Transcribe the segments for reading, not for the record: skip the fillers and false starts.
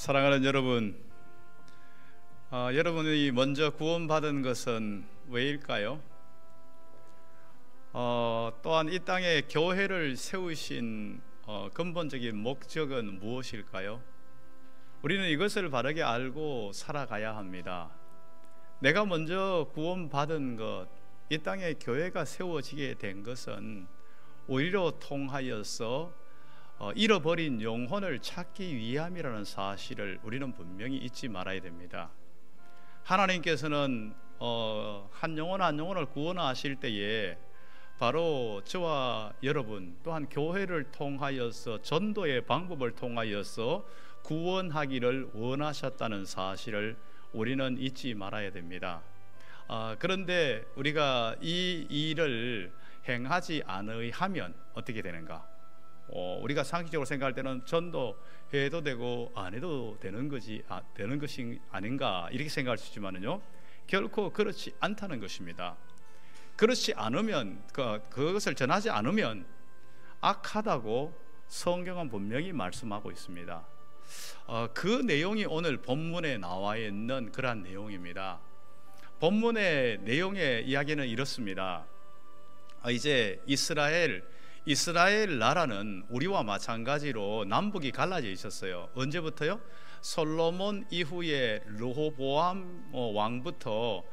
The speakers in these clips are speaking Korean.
사랑하는 여러분, 여러분이 먼저 구원받은 것은 왜일까요? 또한 이 땅에 교회를 세우신 근본적인 목적은 무엇일까요? 우리는 이것을 바르게 알고 살아가야 합니다. 내가 먼저 구원받은 것, 이 땅에 교회가 세워지게 된 것은 오히려 통하여서 잃어버린 영혼을 찾기 위함이라는 사실을 우리는 분명히 잊지 말아야 됩니다. 하나님께서는 한 영혼 한 영혼을 구원하실 때에 바로 저와 여러분 또한 교회를 통하여서 전도의 방법을 통하여서 구원하기를 원하셨다는 사실을 우리는 잊지 말아야 됩니다. 그런데 우리가 이 일을 행하지 않으면 어떻게 되는가? 우리가 상식적으로 생각할 때는 전도해도 되고 안 해도 되는 것이 아닌가 이렇게 생각할 수 있지만은요, 결코 그렇지 않다는 것입니다. 그렇지 않으면 그것을 전하지 않으면 악하다고 성경은 분명히 말씀하고 있습니다. 그 내용이 오늘 본문에 나와 있는 그러한 내용입니다. 본문의 내용의 이야기는 이렇습니다. 이제 이스라엘 나라는 우리와 마찬가지로 남북이 갈라져 있었어요. 언제부터요? 솔로몬 이후에 르호보암 왕부터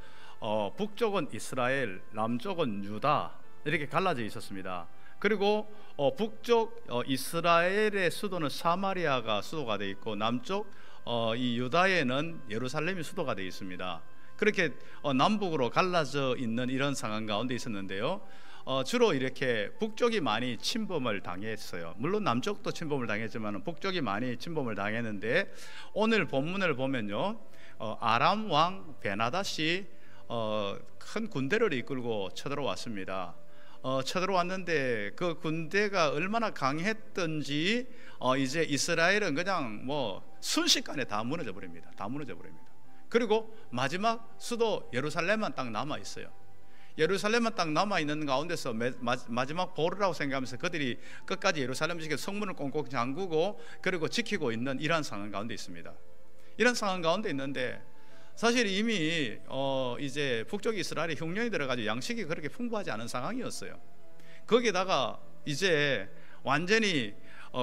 북쪽은 이스라엘, 남쪽은 유다 이렇게 갈라져 있었습니다. 그리고 북쪽 이스라엘의 수도는 사마리아가 수도가 되어 있고 남쪽 이 유다에는 예루살렘이 수도가 되어 있습니다. 그렇게 남북으로 갈라져 있는 이런 상황 가운데 있었는데요, 주로 이렇게 북쪽이 많이 침범을 당했어요. 물론 남쪽도 침범을 당했지만 북쪽이 많이 침범을 당했는데, 오늘 본문을 보면요, 아람 왕 베나닷이 큰 군대를 이끌고 쳐들어왔습니다. 쳐들어왔는데 그 군대가 얼마나 강했던지 이제 이스라엘은 그냥 순식간에 다 무너져 버립니다. 그리고 마지막 수도 예루살렘만 딱 남아 있어요. 예루살렘만 딱 남아있는 가운데서 마지막 보루라고 생각하면서 그들이 끝까지 예루살렘 지켜 성문을 꽁꽁 잠그고 그리고 지키고 있는 이러한 상황 가운데 있습니다. 이런 상황 가운데 있는데 사실 이미 이제 북쪽 이스라엘에 흉년이 들어가지고 양식이 그렇게 풍부하지 않은 상황이었어요. 거기에다가 이제 완전히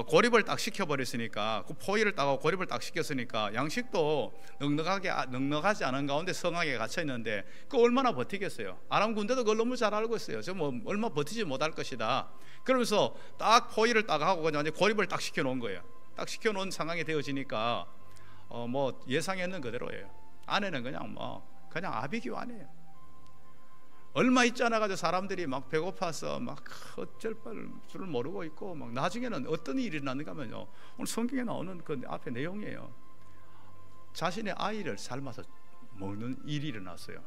고립을 딱 시켜버렸으니까, 그 포위를 따고 고립을 딱 시켰으니까 양식도 넉넉하지 않은 가운데 성하게 갇혀 있는데 그 얼마나 버티겠어요. 아람 군대도 그걸 너무 잘 알고 있어요. 저 얼마 버티지 못할 것이다. 그러면서 딱 포위를 딱 하고 그냥 고립을 딱 시켜놓은 거예요. 딱 시켜놓은 상황이 되어지니까 예상했는 그대로예요. 안에는 그냥 아비규환이에요. 얼마 있지 않아가지고 사람들이 막 배고파서 막 어쩔 줄을 모르고 있고, 막 나중에는 어떤 일이 일어났는가 하면요, 오늘 성경에 나오는 그 앞에 내용이에요. 자신의 아이를 삶아서 먹는 일이 일어났어요.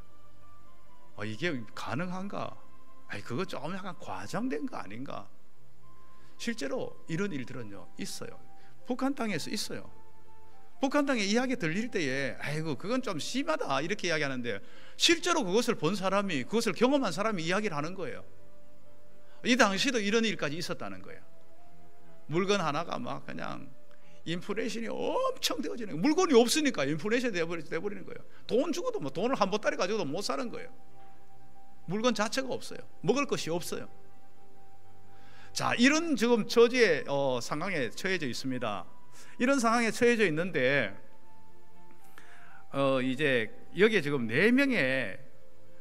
이게 가능한가? 그거 조금 약간 과장된 거 아닌가? 실제로 이런 일들은요 있어요. 북한 땅에서 있어요. 북한 땅에 이야기 들릴 때에 그건 좀 심하다 이렇게 이야기하는데, 실제로 그것을 본 사람이, 그것을 경험한 사람이 이야기를 하는 거예요. 이 당시도 이런 일까지 있었다는 거예요. 물건 하나가 막 그냥 인플레이션이 엄청 되어지는 거예요. 물건이 없으니까 인플레이션이 되어버리는 거예요. 돈 주고도 돈을 한 보따리 가지고도 못 사는 거예요. 물건 자체가 없어요. 먹을 것이 없어요. 자, 이런 지금 저지의 상황에 처해져 있습니다. 이런 상황에 처해져 있는데 이제 여기에 지금 4명의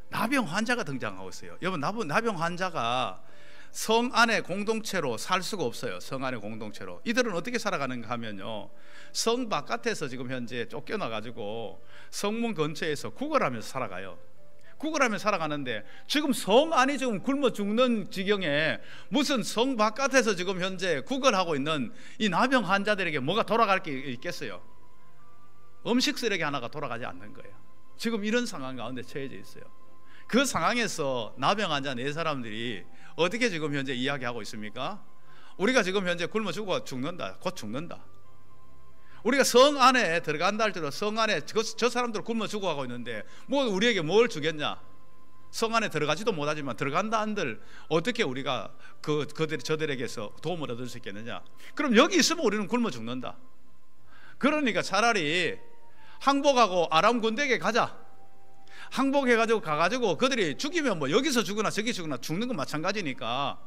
나병 환자가 등장하고 있어요. 여러분, 나병 환자가 성 안에 공동체로 살 수가 없어요. 성 안에 공동체로. 이들은 어떻게 살아가는가 하면요, 성 바깥에서 지금 현재 쫓겨나 가지고 성문 근처에서 구걸하면서 살아가요. 구걸하면서 살아가는데 지금 성 안이 지금 굶어 죽는 지경에 무슨 성 바깥에서 지금 현재 구걸하고 있는 이 나병 환자들에게 뭐가 돌아갈 게 있겠어요? 음식 쓰레기 하나가 돌아가지 않는 거예요. 지금 이런 상황 가운데 처해져 있어요. 그 상황에서 나병 환자 4사람들이 어떻게 지금 현재 이야기하고 있습니까? 우리가 지금 현재 굶어 죽는다, 곧 죽는다. 우리가 성 안에 들어간다 할지라도 성 안에 저 사람들 굶어 죽어가고 있는데 우리에게 뭘 주겠냐? 성 안에 들어가지도 못하지만 들어간다 한들 어떻게 우리가 저들에게서 도움을 얻을 수 있겠느냐? 그럼 여기 있으면 우리는 굶어 죽는다. 그러니까 차라리 항복하고 아람 군대에게 가자. 항복해가지고 가가지고 그들이 죽이면 뭐 여기서 죽으나 저기 죽으나 죽는 건 마찬가지니까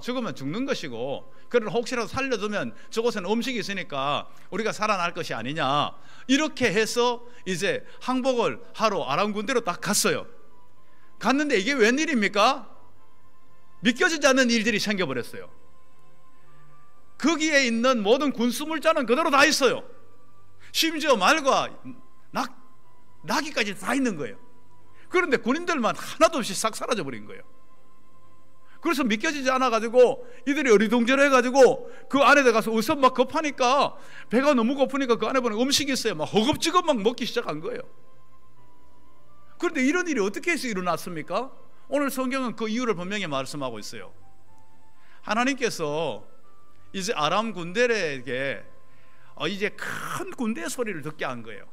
죽으면 죽는 것이고, 그를 혹시라도 살려두면 저곳에는 음식이 있으니까 우리가 살아날 것이 아니냐, 이렇게 해서 이제 항복을 하러 아람 군대로 딱 갔어요. 갔는데 이게 웬일입니까? 믿겨지지 않는 일들이 생겨버렸어요. 거기에 있는 모든 군수물자는 그대로 다 있어요. 심지어 말과 나귀까지 다 있는 거예요. 그런데 군인들만 하나도 없이 싹 사라져버린 거예요. 그래서 믿겨지지 않아가지고 이들이 어리둥절해가지고 그 안에 들어가서 우선 막 급하니까, 배가 너무 고프니까 그 안에 보면 음식이 있어요. 막 허겁지겁 막 먹기 시작한 거예요. 그런데 이런 일이 어떻게 해서 일어났습니까? 오늘 성경은 그 이유를 분명히 말씀하고 있어요. 하나님께서 이제 아람 군대에게 이제 큰 군대 소리를 듣게 한 거예요.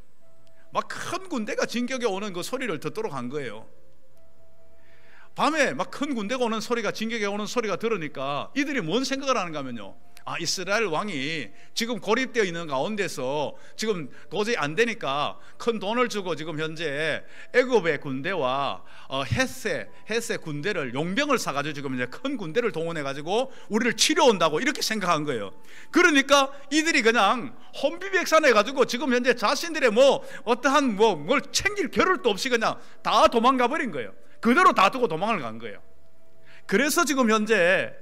막 큰 군대가 진격해 오는 그 소리를 듣도록 한 거예요. 밤에 막 큰 군대가 오는 소리가, 진격해 오는 소리가 들으니까 이들이 뭔 생각을 하는가 하면요, 이스라엘 왕이 지금 고립되어 있는 가운데서 지금 도저히 안 되니까 큰 돈을 주고 지금 현재 애굽의 군대와 헷세 군대를, 용병을 사가지고 지금 이제 큰 군대를 동원해가지고 우리를 치러온다고 이렇게 생각한 거예요. 그러니까 이들이 그냥 혼비백산해가지고 지금 현재 자신들의 뭐 어떠한 뭘 챙길 겨를도 없이 그냥 다 도망가 버린 거예요. 그대로 다 두고 도망을 간 거예요. 그래서 지금 현재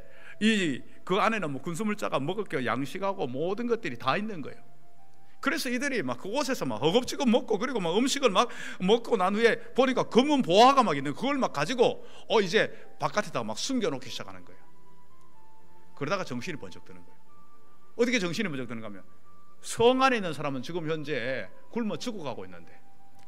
그 안에는 뭐 군수물자가 먹을 게 양식하고 모든 것들이 다 있는 거예요. 그래서 이들이 막 그곳에서 막 허겁지겁 먹고, 그리고 막 음식을 막 먹고 난 후에 보니까 검은 보화가 막 있는, 그걸 막 가지고 이제 바깥에다가 막 숨겨놓기 시작하는 거예요. 그러다가 정신이 번쩍 드는 거예요. 어떻게 정신이 번쩍 드는가 하면, 성 안에 있는 사람은 지금 현재 굶어 죽어가고 있는데,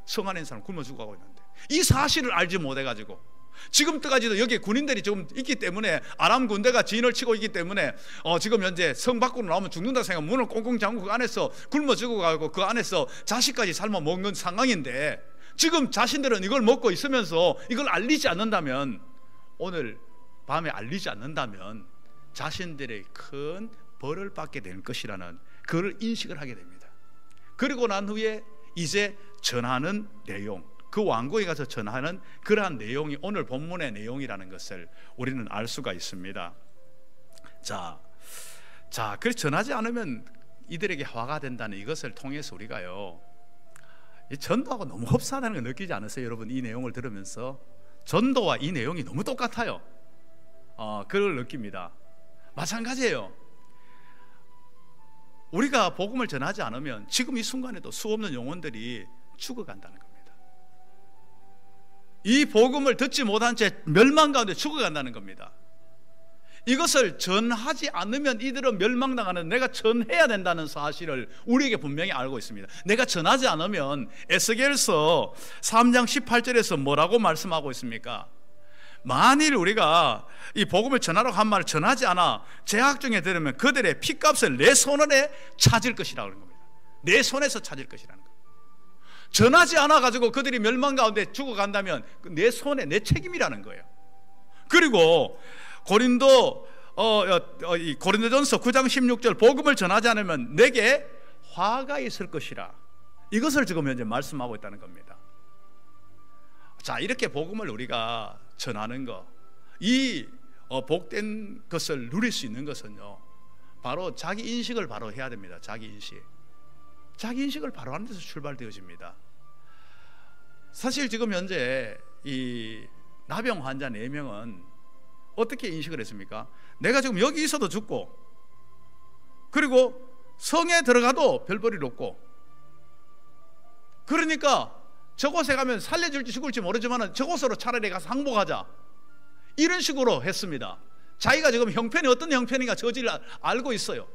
성 안에 있는 사람은 굶어 죽어가고 있는데 이 사실을 알지 못해가지고, 지금까지도 여기 군인들이 지금 있기 때문에, 아람 군대가 진을 치고 있기 때문에 지금 현재 성 밖으로 나오면 죽는다 생각, 문을 꽁꽁 잠그고 그 안에서 굶어 죽어가고 그 안에서 자식까지 삶아 먹는 상황인데, 지금 자신들은 이걸 먹고 있으면서 이걸 알리지 않는다면, 오늘 밤에 알리지 않는다면 자신들의 큰 벌을 받게 될 것이라는 그걸 인식을 하게 됩니다. 그리고 난 후에 이제 전하는 내용, 그 왕궁에 가서 전하는 그러한 내용이 오늘 본문의 내용이라는 것을 우리는 알 수가 있습니다. 자, 그래서 전하지 않으면 이들에게 화가 된다는 이것을 통해서 우리가요, 이 전도하고 너무 흡사하다는 걸 느끼지 않으세요? 여러분, 이 내용을 들으면서 전도와 이 내용이 너무 똑같아요. 그걸 느낍니다. 마찬가지예요. 우리가 복음을 전하지 않으면 지금 이 순간에도 수없는 영혼들이 죽어간다는 겁니다. 이 복음을 듣지 못한 채 멸망 가운데 죽어간다는 겁니다. 이것을 전하지 않으면 이들은 멸망당하는, 내가 전해야 된다는 사실을 우리에게 분명히 알고 있습니다. 내가 전하지 않으면, 에스겔서 3장 18절에서 뭐라고 말씀하고 있습니까? 만일 우리가 이 복음을 전하라고 한 말을 전하지 않아 제약 중에 들으면 그들의 핏값을 내 손안에 찾을 것이라고 하는 겁니다. 내 손에서 찾을 것이라는 겁니다. 전하지 않아 가지고 그들이 멸망 가운데 죽어간다면 내 손에, 내 책임이라는 거예요. 그리고 고린도전서 9장 16절, 복음을 전하지 않으면 내게 화가 있을 것이라, 이것을 지금 현재 말씀하고 있다는 겁니다. 자, 이렇게 복음을 우리가 전하는 것, 이 복된 것을 누릴 수 있는 것은요, 바로 자기 인식을 바로 해야 됩니다. 자기 인식을 바로 하는 데서 출발되어집니다. 사실 지금 현재 이 나병 환자 4명은 어떻게 인식을 했습니까? 내가 지금 여기 있어도 죽고, 그리고 성에 들어가도 별 볼일 없고, 그러니까 저곳에 가면 살려줄지 죽을지 모르지만 저곳으로 차라리 가서 항복하자, 이런 식으로 했습니다. 자기가 지금 형편이 어떤 형편인가 저지를 알고 있어요.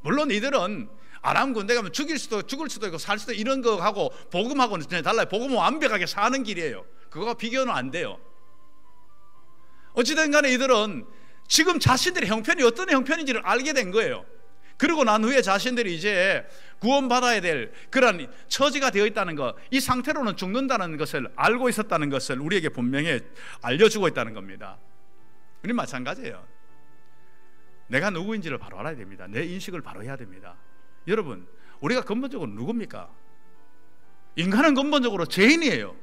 물론 이들은 아람 군대 가면 죽을 수도 있고 살 수도, 이런 거 하고 복음하고는 전혀 달라요. 복음은 완벽하게 사는 길이에요. 그거가 비교는 안 돼요. 어찌된 간에 이들은 지금 자신들의 형편이 어떤 형편인지를 알게 된 거예요. 그리고 난 후에 자신들이 이제 구원받아야 될 그런 처지가 되어 있다는 것, 이 상태로는 죽는다는 것을 알고 있었다는 것을 우리에게 분명히 알려주고 있다는 겁니다. 우리 마찬가지예요. 내가 누구인지를 바로 알아야 됩니다. 내 인식을 바로 해야 됩니다. 여러분, 우리가 근본적으로 누굽니까? 인간은 근본적으로 죄인이에요.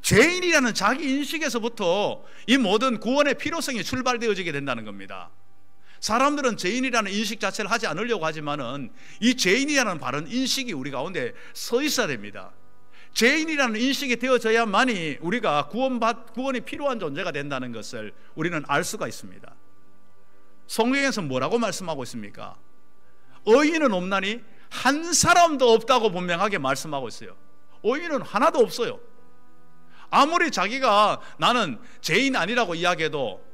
죄인이라는 자기 인식에서부터 이 모든 구원의 필요성이 출발되어지게 된다는 겁니다. 사람들은 죄인이라는 인식 자체를 하지 않으려고 하지만은 이 죄인이라는 바른 인식이 우리 가운데 서 있어야 됩니다. 죄인이라는 인식이 되어져야만이 우리가 구원이 필요한 존재가 된다는 것을 우리는 알 수가 있습니다. 성경에서 뭐라고 말씀하고 있습니까? 의인은 없나니 한 사람도 없다고 분명하게 말씀하고 있어요. 의인은 하나도 없어요. 아무리 자기가 나는 죄인 아니라고 이야기해도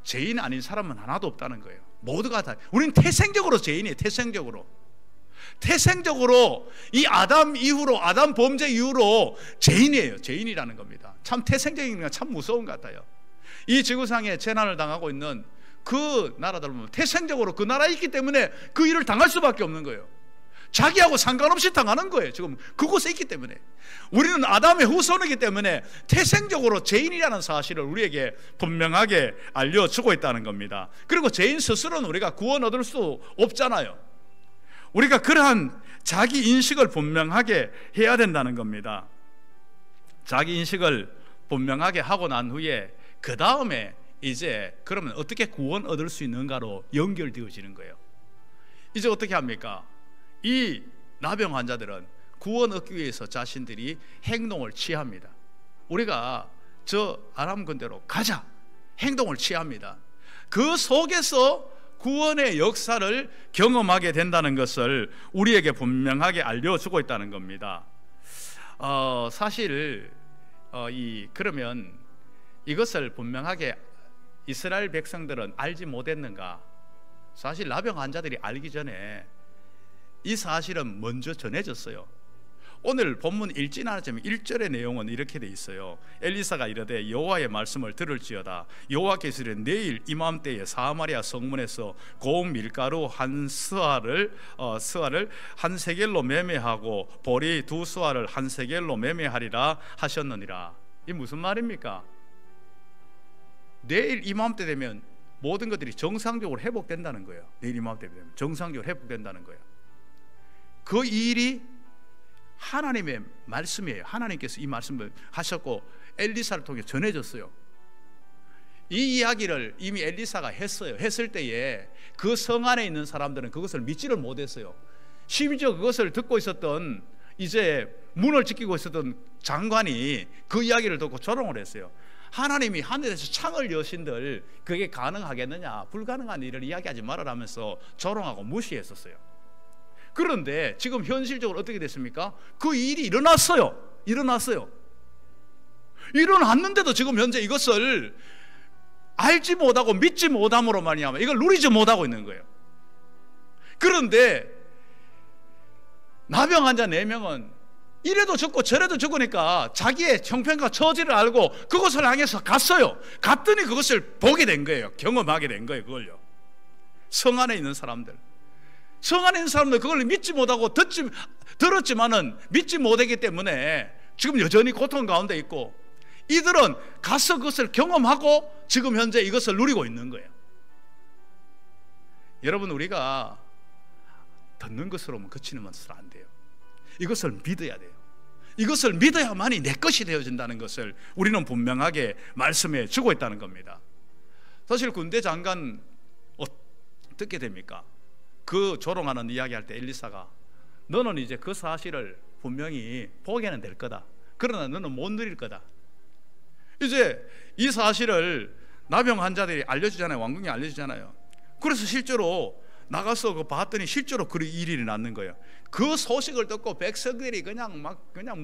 죄인 아닌 사람은 하나도 없다는 거예요. 모두가 다. 우리는 태생적으로 죄인이에요. 태생적으로 이 아담 이후로, 아담 범죄 이후로 죄인이에요. 죄인이라는 겁니다. 참 태생적인 게 참 무서운 것 같아요. 이 지구상에 재난을 당하고 있는 그 나라들 보면 태생적으로 그 나라에 있기 때문에 그 일을 당할 수밖에 없는 거예요. 자기하고 상관없이 당하는 거예요. 지금 그곳에 있기 때문에. 우리는 아담의 후손이기 때문에 태생적으로 죄인이라는 사실을 우리에게 분명하게 알려주고 있다는 겁니다. 그리고 죄인 스스로는 우리가 구원 얻을 수 없잖아요. 우리가 그러한 자기 인식을 분명하게 해야 된다는 겁니다. 자기 인식을 분명하게 하고 난 후에 그 다음에 이제 그러면 어떻게 구원 얻을 수 있는가로 연결되어지는 거예요. 이제 어떻게 합니까? 이 나병 환자들은 구원 얻기 위해서 자신들이 행동을 취합니다. 우리가 저 아람 군대로 가자 행동을 취합니다. 그 속에서 구원의 역사를 경험하게 된다는 것을 우리에게 분명하게 알려주고 있다는 겁니다. 사실 그러면 이것을 분명하게 이스라엘 백성들은 알지 못했는가? 사실 나병 환자들이 알기 전에 이 사실은 먼저 전해졌어요. 오늘 본문 읽진 않았지만 1절의 내용은 이렇게 돼 있어요. 엘리사가 이르되 여호와의 말씀을 들을지어다. 여호와께서 이르되 내일 이맘때에 사마리아 성문에서 고운 밀가루 한 스아를 한 세겔로 매매하고 보리 2스아를 한 세겔로 매매하리라 하셨느니라. 이 무슨 말입니까? 내일 이맘때 되면 모든 것들이 정상적으로 회복된다는 거예요. 내일 이맘때 되면 정상적으로 회복된다는 거예요. 그 일이 하나님의 말씀이에요. 하나님께서 이 말씀을 하셨고 엘리사를 통해 전해졌어요. 이 이야기를 이미 엘리사가 했어요. 했을 때에 그 성 안에 있는 사람들은 그것을 믿지를 못했어요. 심지어 그것을 듣고 있었던 이제 문을 지키고 있었던 장관이 그 이야기를 듣고 조롱을 했어요. 하나님이 하늘에서 창을 여신들 그게 가능하겠느냐, 불가능한 일을 이야기하지 말아라면서 조롱하고 무시했었어요. 그런데 지금 현실적으로 어떻게 됐습니까? 그 일이 일어났어요. 일어났는데도 지금 현재 이것을 알지 못하고 믿지 못함으로 말미암아 이걸 누리지 못하고 있는 거예요. 그런데 나병 환자 4명은 이래도 죽고 저래도 죽으니까 자기의 형편과 처지를 알고 그것을 향해서 갔어요. 갔더니 그것을 보게 된 거예요. 경험하게 된 거예요. 그걸요. 성 안에 있는 사람들 그걸 믿지 못하고 들었지만은 믿지 못하기 때문에 지금 여전히 고통 가운데 있고, 이들은 가서 그것을 경험하고 지금 현재 이것을 누리고 있는 거예요. 여러분, 우리가 듣는 것으로만 그치는 것은 안 돼요. 이것을 믿어야 돼요. 이것을 믿어야만이 내 것이 되어진다는 것을 우리는 분명하게 말씀해 주고 있다는 겁니다. 사실 군대 장관 어떻게 됩니까? 그 조롱하는 이야기할 때 엘리사가 너는 이제 그 사실을 분명히 보게는 될 거다. 그러나 너는 못 누릴 거다. 이제 이 사실을 나병 환자들이 알려주잖아요. 왕궁이 알려주잖아요. 그래서 실제로 나가서 그 봤더니 실제로 그 일이 일어났는 거예요. 그 소식을 듣고 백성들이 그냥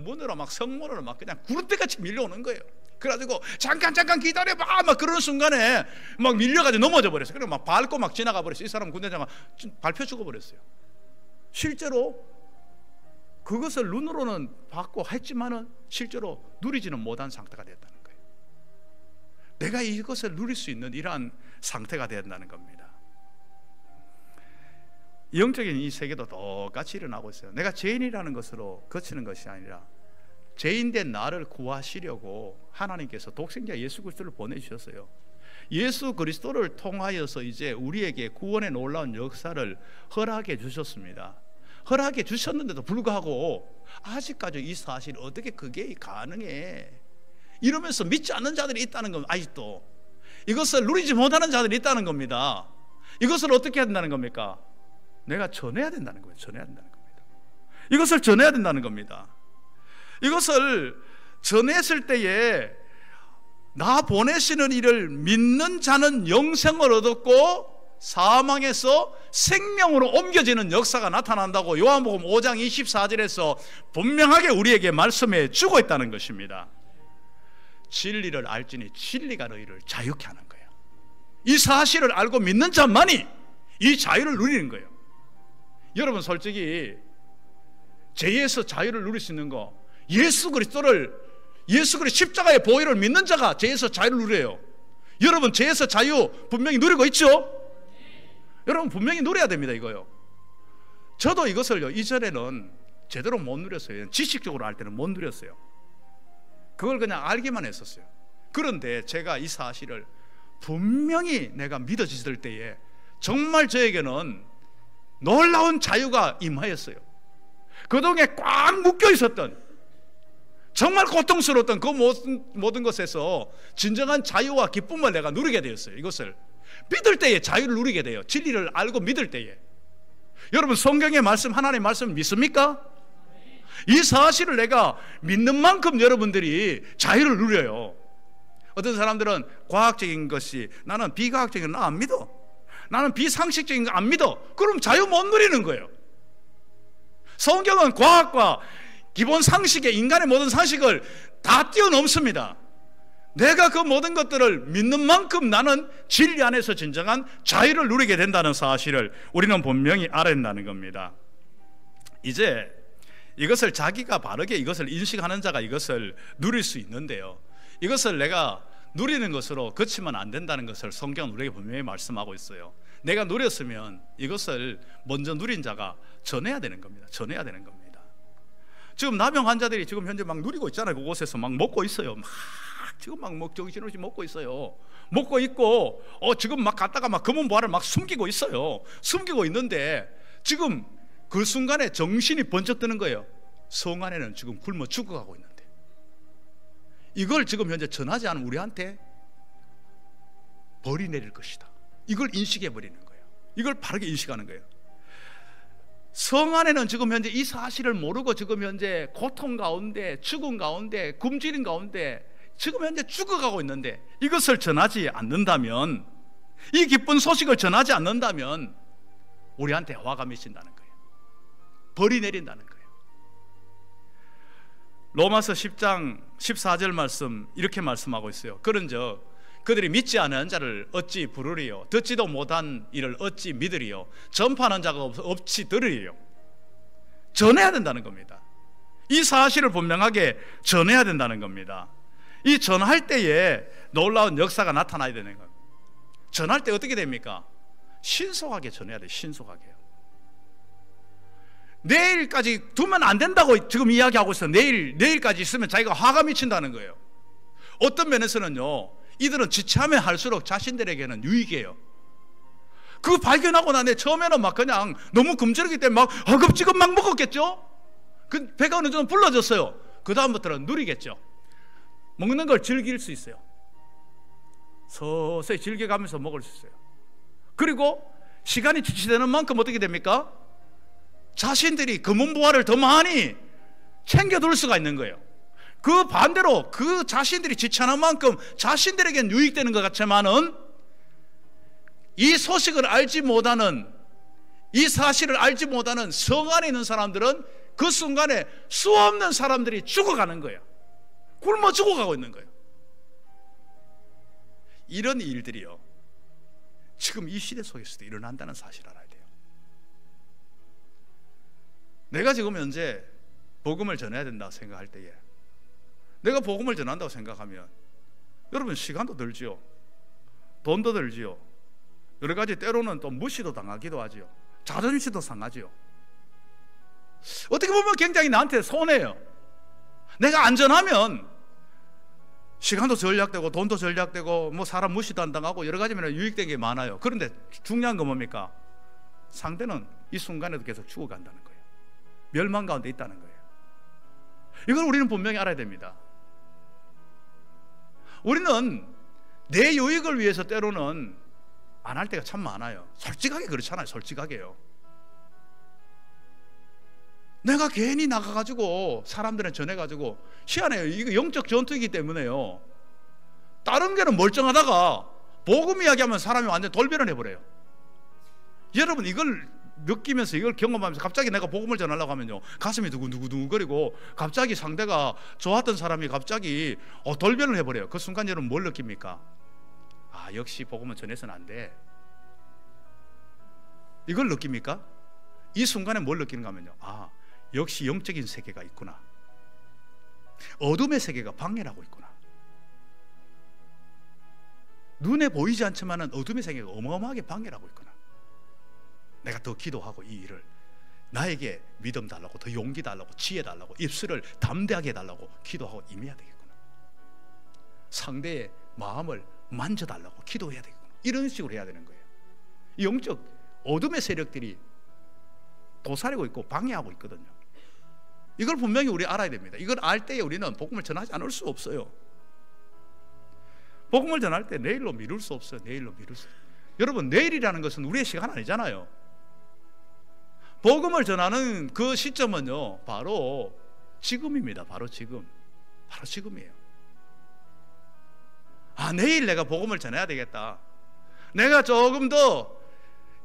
문으로 성문으로 그냥 구름대같이 밀려오는 거예요. 그래가지고 잠깐 기다려봐 막 그러는 순간에 막 밀려가지고 넘어져 버렸어요. 그리고 막 밟고 막 지나가 버렸어요. 이 사람 군대장관 밟혀 죽어버렸어요. 실제로 그것을 눈으로는 봤고 했지만은 실제로 누리지는 못한 상태가 됐다는 거예요. 내가 이것을 누릴 수 있는 이러한 상태가 된다는 겁니다. 영적인 이 세계도 똑같이 일어나고 있어요. 내가 죄인이라는 것으로 그치는 것이 아니라 죄인된 나를 구하시려고 하나님께서 독생자 예수 그리스도를 보내주셨어요. 예수 그리스도를 통하여서 이제 우리에게 구원의 놀라운 역사를 허락해 주셨습니다. 허락해 주셨는데도 불구하고 아직까지 이 사실 어떻게 그게 가능해? 이러면서 믿지 않는 자들이 있다는 겁니다. 아직도 이것을 누리지 못하는 자들이 있다는 겁니다. 이것을 어떻게 해야 된다는 겁니까? 내가 전해야 된다는 거예요. 전해야 된다는 겁니다. 이것을 전해야 된다는 겁니다. 이것을 전했을 때에 나 보내시는 이를 믿는 자는 영생을 얻었고 사망에서 생명으로 옮겨지는 역사가 나타난다고 요한복음 5장 24절에서 분명하게 우리에게 말씀해 주고 있다는 것입니다. 진리를 알지니 진리가 너희를 자유케 하는 거예요. 이 사실을 알고 믿는 자만이 이 자유를 누리는 거예요. 여러분 솔직히 죄에서 자유를 누릴 수 있는 거, 예수 그리스도 십자가의 보혈을 믿는 자가 죄에서 자유를 누려요. 여러분 죄에서 자유 분명히 누리고 있죠? 여러분 분명히 누려야 됩니다. 이거요. 저도 이것을요 이전에는 제대로 못 누렸어요. 지식적으로 할 때는 못 누렸어요. 그걸 그냥 알기만 했었어요. 그런데 제가 이 사실을 분명히 내가 믿어졌을 때에 정말 저에게는 놀라운 자유가 임하였어요. 그동안에 꽉 묶여 있었던 정말 고통스러웠던 그 모든 것에서 진정한 자유와 기쁨을 내가 누리게 되었어요. 이것을 믿을 때에 자유를 누리게 돼요. 진리를 알고 믿을 때에. 여러분 성경의 말씀, 하나님의 말씀 믿습니까? 이 사실을 내가 믿는 만큼 여러분들이 자유를 누려요. 어떤 사람들은 과학적인 것이, 나는 비과학적인 거 안 믿어, 나는 비상식적인 거 안 믿어. 그럼 자유 못 누리는 거예요. 성경은 과학과 기본 상식의 인간의 모든 상식을 다 뛰어넘습니다. 내가 그 모든 것들을 믿는 만큼 나는 진리 안에서 진정한 자유를 누리게 된다는 사실을 우리는 분명히 알아야 한다는 겁니다. 이제 이것을 자기가 바르게 이것을 인식하는 자가 이것을 누릴 수 있는데요, 이것을 내가 누리는 것으로 그치면 안 된다는 것을 성경은 우리에게 분명히 말씀하고 있어요. 내가 누렸으면 이것을 먼저 누린 자가 전해야 되는 겁니다. 전해야 되는 겁니다. 지금 나병 환자들이 지금 현재 막 누리고 있잖아요. 그곳에서 막 먹고 있어요. 막 지금 막 정신없이 먹고 있어요. 먹고 있고 지금 막 갔다가 막 검은 부활을 막 숨기고 있어요. 숨기고 있는데 지금 그 순간에 정신이 번쩍 드는 거예요. 성 안에는 지금 굶어 죽어가고 있는데 이걸 지금 현재 전하지 않은 우리한테 벌이 내릴 것이다. 이걸 인식해 버리는 거예요. 이걸 바르게 인식하는 거예요. 성 안에는 지금 현재 이 사실을 모르고 지금 현재 고통 가운데, 죽음 가운데, 굶주림 가운데 지금 현재 죽어가고 있는데 이것을 전하지 않는다면, 이 기쁜 소식을 전하지 않는다면 우리한테 화가 미친다는 거예요. 벌이 내린다는 거예요. 로마서 10장 14절 말씀 이렇게 말씀하고 있어요. 그런즉 그들이 믿지 않은 자를 어찌 부르리요, 듣지도 못한 이를 어찌 믿으리요, 전파하는 자가 없이 들으리요. 전해야 된다는 겁니다. 이 사실을 분명하게 전해야 된다는 겁니다. 이 전할 때에 놀라운 역사가 나타나야 되는 거예요. 전할 때 어떻게 됩니까? 신속하게 전해야 돼요. 신속하게요. 내일까지 두면 안 된다고 지금 이야기하고 있어요. 내일까지 있으면 자기가 화가 미친다는 거예요. 어떤 면에서는요, 이들은 지체하면 할수록 자신들에게는 유익이에요. 그거 발견하고 나네 처음에는 막 그냥 너무 금지르기 때문에 막 허겁지겁 막 먹었겠죠. 그 배가 어느 정도 불러졌어요. 그 다음부터는 누리겠죠. 먹는 걸 즐길 수 있어요. 서서히 즐겨가면서 먹을 수 있어요. 그리고 시간이 지체되는 만큼 어떻게 됩니까? 자신들이 검은 부활을 더 많이 챙겨둘 수가 있는 거예요. 그 반대로 그 자신들이 지체하는 만큼 자신들에겐 유익되는 것 같지만은 이 소식을 알지 못하는, 이 사실을 알지 못하는 성 안에 있는 사람들은 그 순간에 수없는 사람들이 죽어가는 거예요. 굶어 죽어가고 있는 거예요. 이런 일들이요, 지금 이 시대 속에서도 일어난다는 사실을 알아야 돼요. 내가 지금 현재 복음을 전해야 된다고 생각할 때에, 내가 복음을 전한다고 생각하면 여러분 시간도 들지요, 돈도 들지요, 여러 가지 때로는 또 무시도 당하기도 하지요, 자존심도 상하지요. 어떻게 보면 굉장히 나한테 손해요. 내가 안전하면 시간도 전략되고 돈도 전략되고 뭐 사람 무시도 안 당하고 여러 가지 면에 유익된 게 많아요. 그런데 중요한 건 뭡니까? 상대는 이 순간에도 계속 죽어간다는 거예요. 멸망 가운데 있다는 거예요. 이걸 우리는 분명히 알아야 됩니다. 우리는 내 유익을 위해서 때로는 안 할 때가 참 많아요. 솔직하게 그렇잖아요. 솔직하게요. 내가 괜히 나가가지고 사람들한테 전해가지고 희한해요. 이거 영적 전투이기 때문에요. 다른 게는 멀쩡하다가 복음 이야기하면 사람이 완전 돌변을 해버려요. 여러분 이걸 느끼면서 이걸 경험하면서 갑자기 내가 복음을 전하려고 하면요 가슴이 두근두근거리고 갑자기 상대가 좋았던 사람이 갑자기 돌변을 해버려요. 그 순간 여러분 뭘 느낍니까? 아 역시 복음은 전해서는 안 돼. 이걸 느낍니까? 이 순간에 뭘 느끼는가 하면요 아 역시 영적인 세계가 있구나. 어둠의 세계가 방해를 하고 있구나. 눈에 보이지 않지만은 어둠의 세계가 어마어마하게 방해를 하고 있구나. 내가 더 기도하고 이 일을 나에게 믿음 달라고 더 용기 달라고 지혜 달라고 입술을 담대하게 해달라고 기도하고 임해야 되겠구나. 상대의 마음을 만져달라고 기도해야 되겠구나. 이런 식으로 해야 되는 거예요. 이 영적 어둠의 세력들이 도사리고 있고 방해하고 있거든요. 이걸 분명히 우리 알아야 됩니다. 이걸 알 때에 우리는 복음을 전하지 않을 수 없어요. 복음을 전할 때 내일로 미룰 수 없어요. 내일로 미룰 수 없어요. 여러분 내일이라는 것은 우리의 시간 아니잖아요. 복음을 전하는 그 시점은요 바로 지금입니다. 바로 지금. 바로 지금이에요. 아 내일 내가 복음을 전해야 되겠다. 내가 조금 더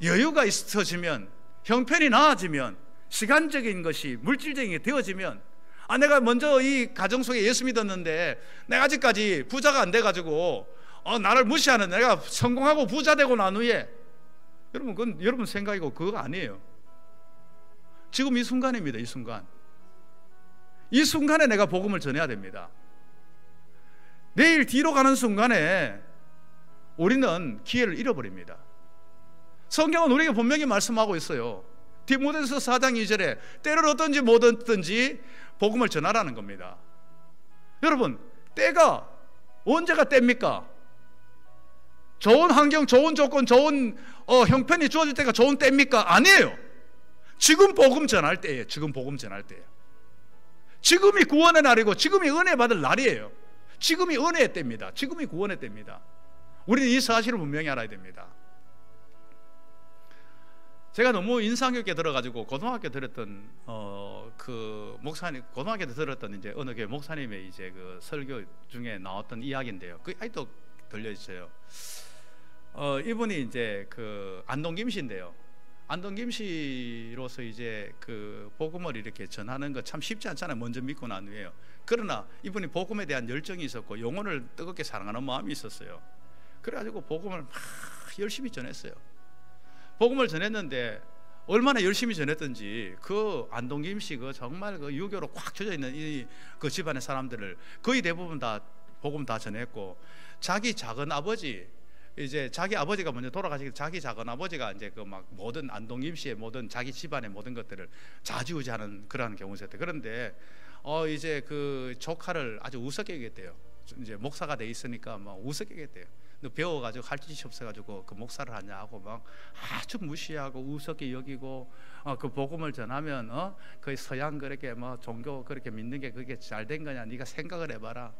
여유가 있어지면 형편이 나아지면 시간적인 것이 물질적인 게 되어지면 아 내가 먼저 이 가정 속에 예수 믿었는데 내가 아직까지 부자가 안 돼가지고 나를 무시하는 내가 성공하고 부자 되고 난 후에 여러분 그건 여러분 생각이고 그거 아니에요. 지금 이 순간입니다. 이 순간. 이 순간에 내가 복음을 전해야 됩니다. 내일 뒤로 가는 순간에 우리는 기회를 잃어버립니다. 성경은 우리에게 분명히 말씀하고 있어요. 디모데후서 4장 2절에 때를 얻든지 못 얻든지 복음을 전하라는 겁니다. 여러분 때가 언제가 때입니까? 좋은 환경, 좋은 조건, 좋은 형편이 주어질 때가 좋은 때입니까? 아니에요. 지금 복음 전할 때예요. 지금 복음 전할 때예요. 지금이 구원의 날이고 지금이 은혜 받을 날이에요. 지금이 은혜의 때입니다. 지금이 구원의 때입니다. 우리는 이 사실을 분명히 알아야 됩니다. 제가 너무 인상 깊게 들어가지고 고등학교 들었던 그 목사님 고등학교 때 들었던 이제 어느 교회 목사님의 이제 그 설교 중에 나왔던 이야기인데요. 그 아직도 들려 있어요. 이분이 이제 그 안동 김씨인데요. 안동 김씨로서 이제 그 복음을 이렇게 전하는 거 참 쉽지 않잖아요. 먼저 믿고 난 후에요. 그러나 이분이 복음에 대한 열정이 있었고 영혼을 뜨겁게 사랑하는 마음이 있었어요. 그래가지고 복음을 막 열심히 전했어요. 복음을 전했는데 얼마나 열심히 전했던지 그 안동 김씨 그 정말 그 유교로 꽉 젖어 있는 이 그 집안의 사람들을 거의 대부분 다 복음 다 전했고 자기 작은 아버지 이제 자기 아버지가 먼저 돌아가시기 자기 작은 아버지가 이제 그 막 모든 안동 김씨의 모든 자기 집안의 모든 것들을 좌지우지하는 그러한 경우였대. 그런데 이제 그 조카를 아주 우습게 여겼대요. 이제 목사가 돼 있으니까 막 우습게 여겼대요. 너 배워가지고 할 짓이 없어가지고 그 목사를 하냐 하고 막 아주 무시하고 우습게 여기고 그 복음을 전하면 그 서양 그렇게 뭐 종교 그렇게 믿는 게 그게 잘 된 거냐 네가 생각을 해봐라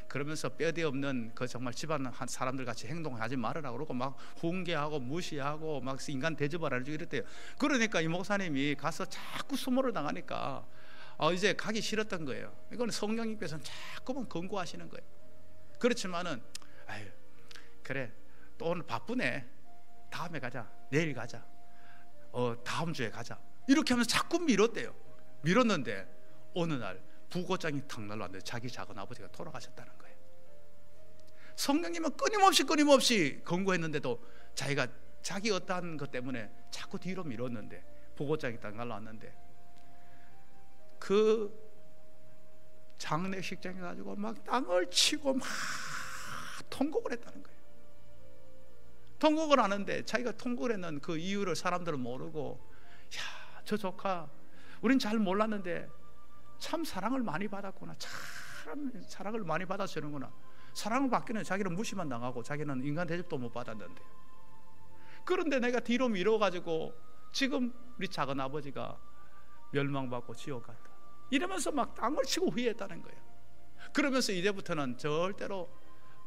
그러면서 뼈대 없는 그 정말 집안 사람들 같이 행동하지 말으라 그러고 막 훈계하고 무시하고 막 인간 대접을 안 해주고 이랬대요. 그러니까 이 목사님이 가서 자꾸 수모를 당하니까 이제 가기 싫었던 거예요. 이건 성령님께서는 자꾸만 권고하시는 거예요. 그렇지만은 아유 그래 또 오늘 바쁘네 다음에 가자 내일 가자 다음 주에 가자 이렇게 하면서 자꾸 미뤘대요. 미뤘는데 어느 날 부고장이 탁 날라왔는데 자기 작은 아버지가 돌아가셨다는 거예요. 성령님은 끊임없이 권고했는데도 자기가 자기 어떠한 것 때문에 자꾸 뒤로 미뤘는데 부고장이 딱 날라왔는데 그 장례식장에 가지고 막 땅을 치고 막 통곡을 했다는 거예요. 통곡을 하는데 자기가 통곡을 했는 그 이유를 사람들은 모르고 야, 저 조카 우린 잘 몰랐는데 참 사랑을 많이 받았구나. 참 사랑을 많이 받아주는구나. 사랑을 받기는 자기는 무시만 당하고 자기는 인간 대접도 못 받았는데, 그런데 내가 뒤로 밀어가지고 지금 우리 작은 아버지가 멸망받고 지옥 갔다 이러면서 막 땅을 치고 후회했다는 거예요. 그러면서 이제부터는 절대로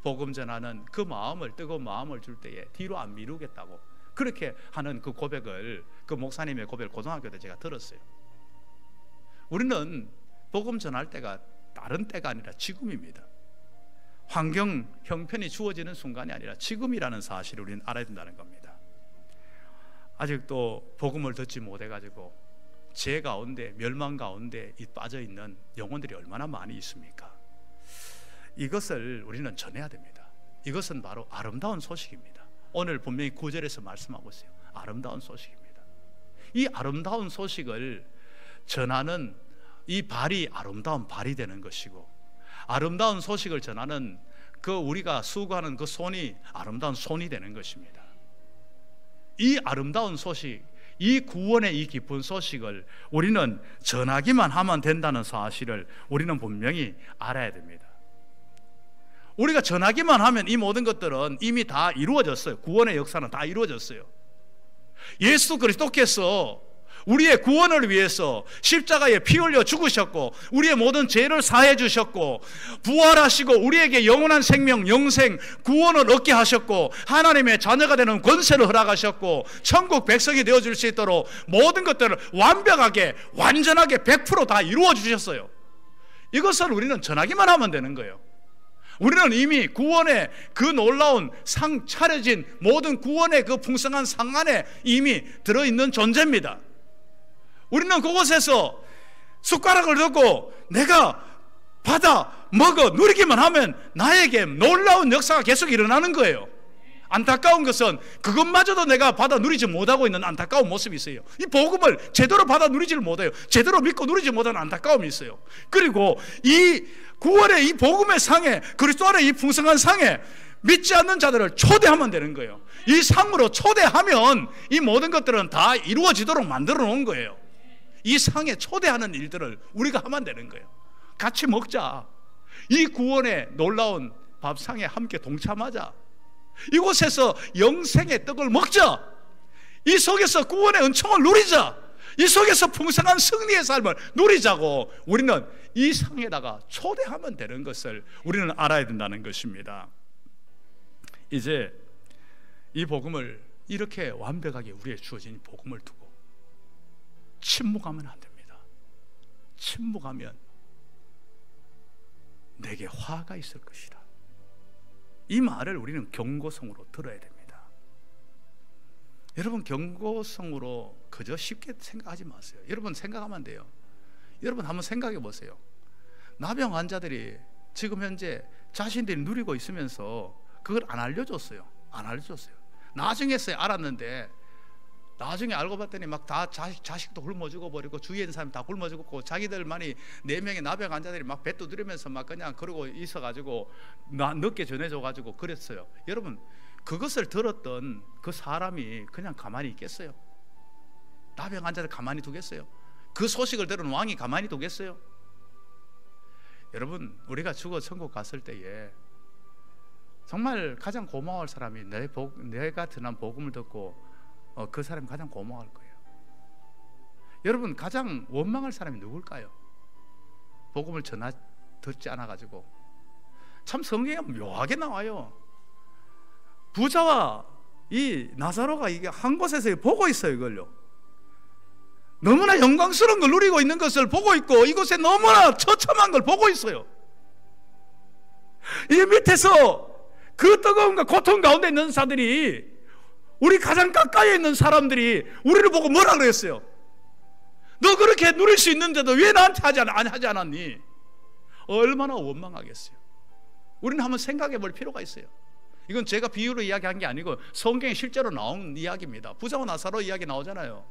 복음 전하는 그 마음을, 뜨거운 마음을 줄 때에 뒤로 안 미루겠다고 그렇게 하는 그 고백을, 그 목사님의 고백을 고등학교 때 제가 들었어요. 우리는 복음 전할 때가 다른 때가 아니라 지금입니다. 환경, 형편이 주어지는 순간이 아니라 지금이라는 사실을 우리는 알아야 된다는 겁니다. 아직도 복음을 듣지 못해가지고 죄 가운데, 멸망 가운데 빠져있는 영혼들이 얼마나 많이 있습니까? 이것을 우리는 전해야 됩니다. 이것은 바로 아름다운 소식입니다. 오늘 분명히 9절에서 말씀하고 있어요. 아름다운 소식입니다. 이 아름다운 소식을 전하는 이 발이 아름다운 발이 되는 것이고, 아름다운 소식을 전하는 그 우리가 수고하는 그 손이 아름다운 손이 되는 것입니다. 이 아름다운 소식, 이 구원의 이 기쁜 소식을 우리는 전하기만 하면 된다는 사실을 우리는 분명히 알아야 됩니다. 우리가 전하기만 하면 이 모든 것들은 이미 다 이루어졌어요. 구원의 역사는 다 이루어졌어요. 예수 그리스도께서 우리의 구원을 위해서 십자가에 피 흘려 죽으셨고, 우리의 모든 죄를 사해 주셨고, 부활하시고 우리에게 영원한 생명, 영생, 구원을 얻게 하셨고, 하나님의 자녀가 되는 권세를 허락하셨고, 천국 백성이 되어줄 수 있도록 모든 것들을 완벽하게, 완전하게 100% 다 이루어 주셨어요. 이것을 우리는 전하기만 하면 되는 거예요. 우리는 이미 구원의 그 놀라운 상, 차려진 모든 구원의 그 풍성한 상 안에 이미 들어있는 존재입니다. 우리는 그곳에서 숟가락을 넣고 내가 받아 먹어 누리기만 하면 나에게 놀라운 역사가 계속 일어나는 거예요. 안타까운 것은 그것마저도 내가 받아 누리지 못하고 있는 안타까운 모습이 있어요. 이 복음을 제대로 받아 누리지를 못해요. 제대로 믿고 누리지 못하는 안타까움이 있어요. 그리고 이 구원의 이 복음의 상에, 그리스도 안의 이 풍성한 상에 믿지 않는 자들을 초대하면 되는 거예요. 이 상으로 초대하면 이 모든 것들은 다 이루어지도록 만들어 놓은 거예요. 이 상에 초대하는 일들을 우리가 하면 되는 거예요. 같이 먹자. 이 구원의 놀라운 밥상에 함께 동참하자. 이곳에서 영생의 떡을 먹자. 이 속에서 구원의 은총을 누리자. 이 속에서 풍성한 승리의 삶을 누리자고 우리는 이 상에다가 초대하면 되는 것을 우리는 알아야 된다는 것입니다. 이제 이 복음을 이렇게 완벽하게 우리의 주어진 복음을 두고 침묵하면 안 됩니다. 침묵하면 내게 화가 있을 것이다. 이 말을 우리는 경고성으로 들어야 됩니다. 여러분, 경고성으로 그저 쉽게 생각하지 마세요. 여러분 생각하면 안 돼요. 여러분 한번 생각해 보세요. 나병 환자들이 지금 현재 자신들이 누리고 있으면서 그걸 안 알려줬어요. 안 알려줬어요. 나중에서야 알았는데, 나중에 알고 봤더니 막 다 자식도 굶어 죽어버리고 주위에 있는 사람이 다 굶어 죽었고, 자기들만이 4명의 나병 환자들이 막 배 두드리면서 막 그냥 그러고 있어가지고 늦게 전해줘가지고 그랬어요. 여러분, 그것을 들었던 그 사람이 그냥 가만히 있겠어요? 나병 환자들 가만히 두겠어요? 그 소식을 들은 왕이 가만히 두겠어요? 여러분, 우리가 죽어 천국 갔을 때에 정말 가장 고마워할 사람이 내가 전한 복음을 듣고 그 사람이 가장 고마워할 거예요. 여러분, 가장 원망할 사람이 누굴까요? 복음을 듣지 않아가지고. 참 성경에 묘하게 나와요. 부자와 이 나사로가 이게 한 곳에서 보고 있어요. 이걸요. 너무나 영광스러운 걸 누리고 있는 것을 보고 있고, 이곳에 너무나 처참한 걸 보고 있어요. 이 밑에서 그 뜨거움과 고통 가운데 있는 자들이, 우리 가장 가까이에 있는 사람들이 우리를 보고 뭐라 그랬어요? 너 그렇게 누릴 수 있는데도 왜 나한테 하지 않았니? 얼마나 원망하겠어요. 우리는 한번 생각해 볼 필요가 있어요. 이건 제가 비유로 이야기한 게 아니고 성경에 실제로 나온 이야기입니다. 부자와 나사로 이야기 나오잖아요.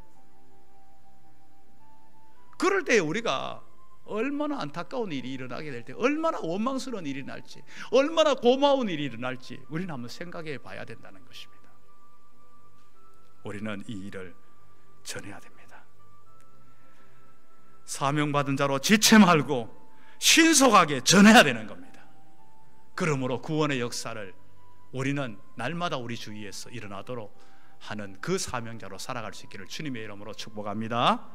그럴 때 우리가 얼마나 안타까운 일이 일어나게 될 때, 얼마나 원망스러운 일이 날지, 얼마나 고마운 일이 일어날지 우리는 한번 생각해 봐야 된다는 것입니다. 우리는 이 일을 전해야 됩니다. 사명받은 자로 지체 말고 신속하게 전해야 되는 겁니다. 그러므로 구원의 역사를 우리는 날마다 우리 주위에서 일어나도록 하는 그 사명자로 살아갈 수 있기를 주님의 이름으로 축복합니다.